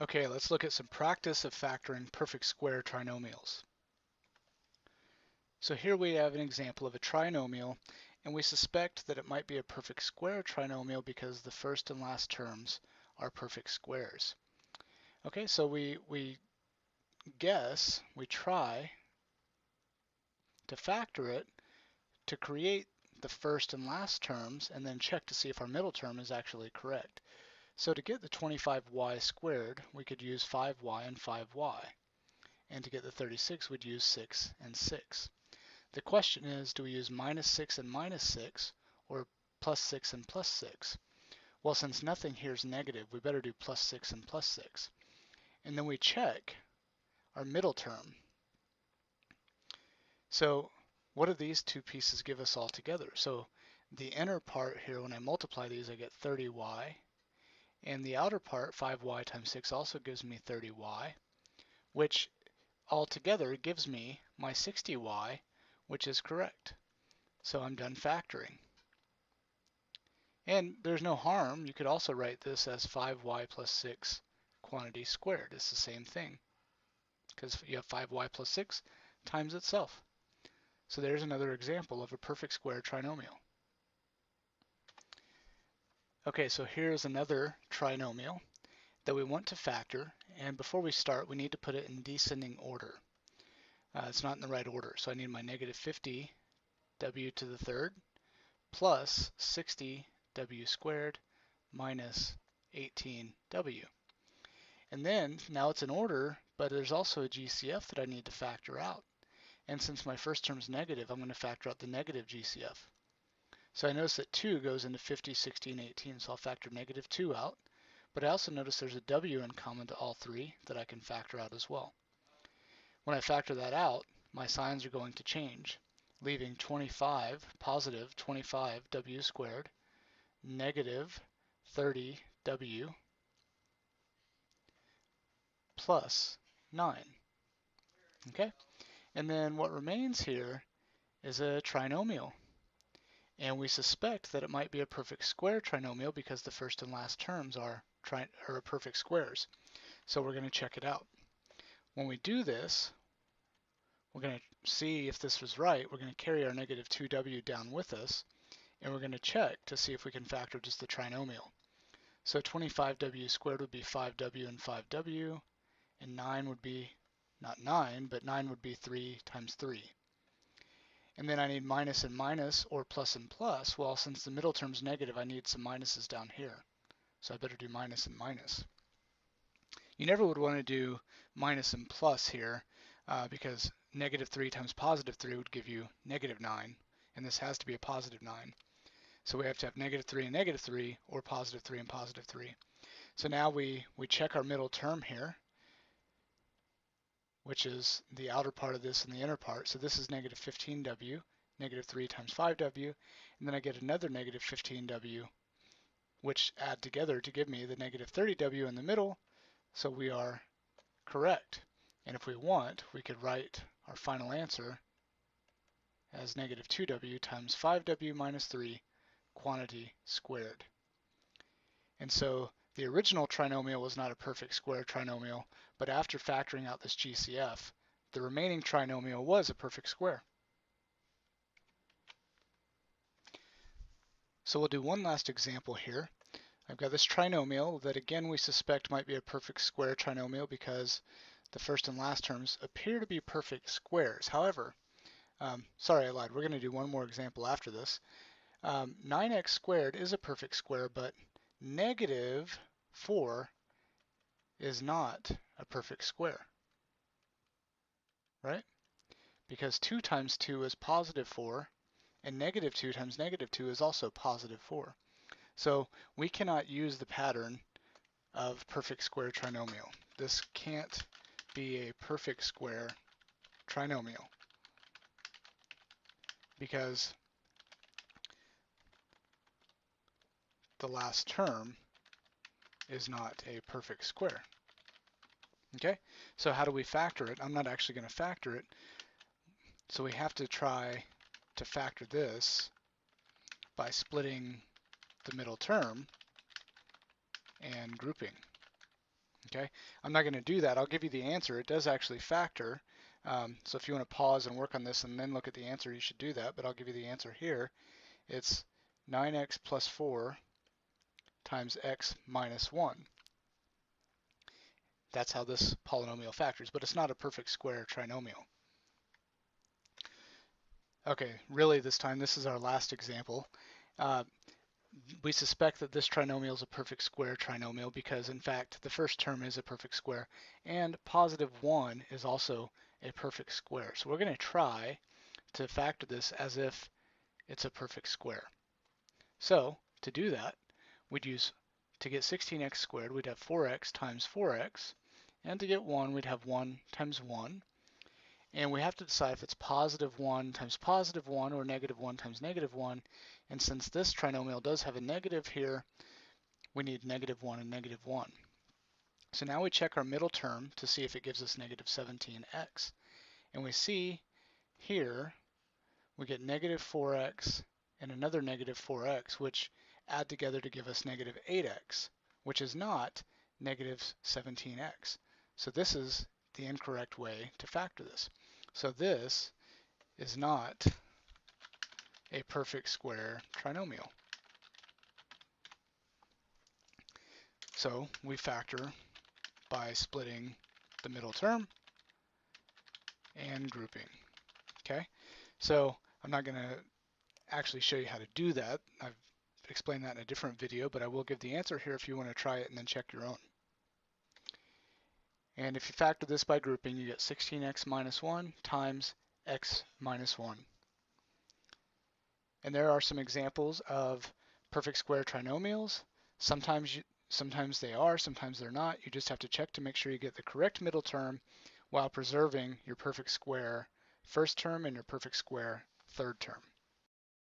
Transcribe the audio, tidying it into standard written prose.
Okay, let's look at some practice of factoring perfect square trinomials. So here we have an example of a trinomial, and we suspect that it might be a perfect square trinomial because the first and last terms are perfect squares. Okay, so we try to factor it to create the first and last terms and then check to see if our middle term is actually correct. So to get the 25y squared, we could use 5y and 5y. And to get the 36, we'd use 6 and 6. The question is, do we use minus 6 and minus 6 or plus 6 and plus 6? Well, since nothing here is negative, we better do plus 6 and plus 6. And then we check our middle term. So what do these two pieces give us all together? So the inner part here, when I multiply these, I get 30y. And the outer part, 5y times 6, also gives me 30y, which altogether gives me my 60y, which is correct. So I'm done factoring. And there's no harm. You could also write this as 5y plus 6 quantity squared. It's the same thing because you have 5y plus 6 times itself. So there's another example of a perfect square trinomial. Okay, so here's another trinomial that we want to factor, and before we start we need to put it in descending order. It's not in the right order, so I need my negative 50 w to the third plus 60 w squared minus 18w. And then now it's in order, but there's also a GCF that I need to factor out. And since my first term's negative, I'm going to factor out the negative GCF. So I notice that 2 goes into 50, 16, 18, so I'll factor negative 2 out. But I also notice there's a w in common to all three that I can factor out as well. When I factor that out, my signs are going to change, leaving 25, positive 25w squared, negative 30w, plus 9. Okay? And then what remains here is a trinomial. And we suspect that it might be a perfect square trinomial because the first and last terms are perfect squares. So we're going to check it out. When we do this, we're going to see if this was right. We're going to carry our negative 2w down with us, and we're going to check to see if we can factor just the trinomial. So 25w squared would be 5w and 5w, and 9 would be, not 9, but 9 would be 3 times 3. And then I need minus and minus, or plus and plus. Well, since the middle term's negative, I need some minuses down here. So I better do minus and minus. You never would want to do minus and plus here, because negative 3 times positive 3 would give you negative 9, and this has to be a positive 9. So we have to have negative 3 and negative 3, or positive 3 and positive 3. So now we check our middle term here, which is the outer part of this and the inner part. So this is negative 15w, negative 3 times 5w, and then I get another negative 15w, which add together to give me the negative 30w in the middle, so we are correct. And if we want, we could write our final answer as negative 2w times 5w minus 3 quantity squared. And so the original trinomial was not a perfect square trinomial, but after factoring out this GCF, the remaining trinomial was a perfect square. So we'll do one last example here. I've got this trinomial that again we suspect might be a perfect square trinomial because the first and last terms appear to be perfect squares. However, sorry I lied, we're going to do one more example after this. 9x squared is a perfect square, but negative 4 is not a perfect square, right? Because 2 times 2 is positive 4, and negative 2 times negative 2 is also positive 4. So we cannot use the pattern of perfect square trinomial. This can't be a perfect square trinomial because the last term is not a perfect square. Okay, so how do we factor it? I'm not actually going to factor it, so we have to try to factor this by splitting the middle term and grouping. Okay, I'm not going to do that. I'll give you the answer. It does actually factor. So if you want to pause and work on this and then look at the answer, you should do that. But I'll give you the answer here. It's 9x plus 4 times x minus 1. That's how this polynomial factors, but it's not a perfect square trinomial. Okay, really this time, this is our last example. We suspect that this trinomial is a perfect square trinomial because, in fact, the first term is a perfect square, and positive 1 is also a perfect square. So we're going to try to factor this as if it's a perfect square. So to do that, we'd use, to get 16x squared, we'd have 4x times 4x, and to get 1, we'd have 1 times 1. And we have to decide if it's positive 1 times positive 1 or negative 1 times negative 1. And since this trinomial does have a negative here, we need negative 1 and negative 1. So now we check our middle term to see if it gives us negative 17x. And we see here we get negative 4x and another negative 4x, which add together to give us negative 8x, which is not negative 17x. So this is the incorrect way to factor this. So this is not a perfect square trinomial. So we factor by splitting the middle term and grouping. Okay, so I'm not going to actually show you how to do that. I've explained that in a different video, but I will give the answer here if you want to try it and then check your own. And if you factor this by grouping, you get 16x minus 1 times x minus 1. And there are some examples of perfect square trinomials. Sometimes they are, sometimes they're not. You just have to check to make sure you get the correct middle term while preserving your perfect square first term and your perfect square third term.